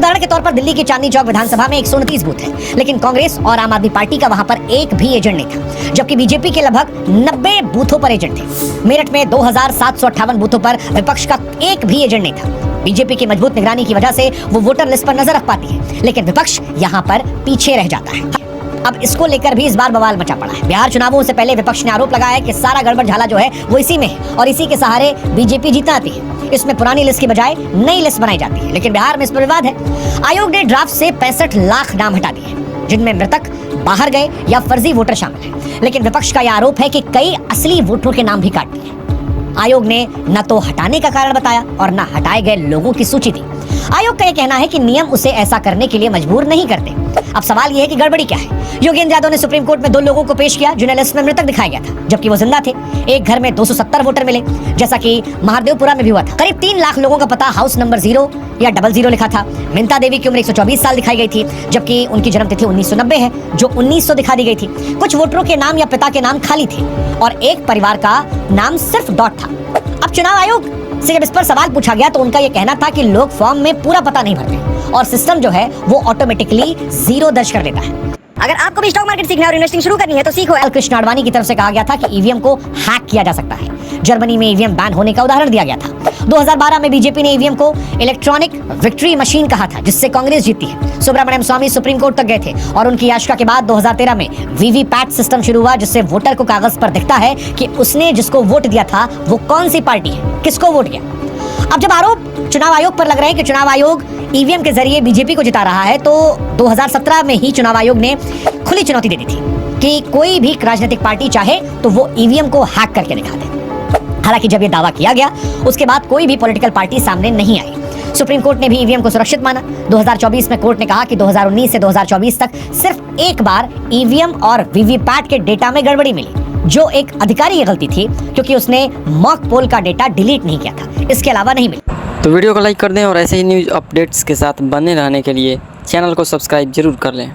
उदाहरण के तौर पर दिल्ली के चांदनी चौक विधानसभा में 129 बूथ है, लेकिन कांग्रेस और आम आदमी पार्टी का वहां पर एक भी एजेंट नहीं था, जबकि बीजेपी के लगभग 90 बूथों पर एजेंट थे। मेरठ में 2758 बूथों पर विपक्ष का एक भी एजेंट नहीं था। बीजेपी की मजबूत निगरानी की वजह से वो वोटर लिस्ट पर नजर रख पाती है, लेकिन विपक्ष यहाँ पर पीछे रह जाता है। अब इसको लेकर भी इस बार बवाल मचा पड़ा है। बिहार चुनावों से पहले विपक्ष ने आरोप लगाया है कि सारा गड़बड़ झाला जो है वो इसी में है और इसी के सहारे बीजेपी जीतना आती है। इसमें पुरानी लिस्ट की बजाय नई लिस्ट बनाई जाती है, लेकिन बिहार में इस पर विवाद है। आयोग ने ड्राफ्ट से 65 लाख नाम हटा दिए, जिनमें मृतक, बाहर गए या फर्जी वोटर शामिल है। लेकिन विपक्ष का यह आरोप है कि कई असली वोटरों के नाम भी काट दिए। आयोग ने न तो हटाने का कारण बताया और न हटाए गए लोगों की सूची दी। आयोग का यह कहना है कि नियम उसे ऐसा करने के लिए मजबूर नहीं करते। अब सवाल यह है कि गड़बड़ी क्या है। योगेंद्र यादव ने सुप्रीम कोर्ट में 2 लोगों को पेश किया जिन्हें लिस्ट में मृतक दिखाया गया था, जबकि वो जिंदा थे। एक घर में 270 वोटर मिले, जैसा कि महादेवपुरा में भी हुआ था। करीब 3 लाख लोगों का पता हाउस नंबर 0 या 00 लिखा था। मिंता देवी की उम्र 124 साल दिखाई गई थी, जबकि उनकी जन्म तिथि 1990 है, जो 1900 दिखा दी गई थी। कुछ वोटरों के नाम या पिता के नाम खाली थे और एक परिवार का नाम सिर्फ डॉट था। अब चुनाव आयोग से जब इस पर सवाल पूछा गया तो उनका यह कहना था कि लोग फॉर्म में पूरा पता नहीं भरते और सिस्टम जो है वो ऑटोमेटिकली 0 दर्ज कर देता है। अगर आपको भी स्टॉक मार्केट सीखना और इन्वेस्टिंग शुरू करनी है तो सीखो। एल कृष्ण आडवाणी की तरफ से कहा गया था कि ईवीएम को हैक किया जा सकता है। जर्मनी में ईवीएम बैन होने का उदाहरण दिया गया था। 2012 में बीजेपी ने ईवीएम को इलेक्ट्रॉनिक विक्ट्री मशीन कहा था, जिससे कांग्रेस जीती है। सुब्रमण्यम स्वामी सुप्रीम कोर्ट तक गए थे और उनकी याचिका के बाद 2013 में वीवीपैट सिस्टम शुरू हुआ, जिससे वोटर को कागज पर दिखता है कि उसने जिसको वोट दिया था वो कौन सी पार्टी है, किसको वोट किया। अब जब आरोप चुनाव आयोग पर लग रहे हैं कि चुनाव आयोग ईवीएम के जरिए बीजेपी को जिता रहा है, तो 2017 में ही चुनाव आयोग ने खुली चुनौती दे दी थी कि कोई भी राजनीतिक पार्टी चाहे तो वो ईवीएम को हैक करके दिखा दे। हालांकि जब ये दावा किया गया उसके बाद कोई भी पॉलिटिकल पार्टी सामने नहीं आई। सुप्रीम कोर्ट ने भी ईवीएम को सुरक्षित माना। 2024 में कोर्ट ने कहा कि 2019 से 2024 तक सिर्फ एक बार ईवीएम और वीवीपैट के डेटा में गड़बड़ी मिली, जो एक अधिकारी की गलती थी क्योंकि उसने मॉक पोल का डेटा डिलीट नहीं किया था। इसके अलावा नहीं मिला। तो वीडियो को लाइक कर दें और ऐसे ही न्यूज़ अपडेट्स के साथ बने रहने के लिए चैनल को सब्सक्राइब जरूर कर लें।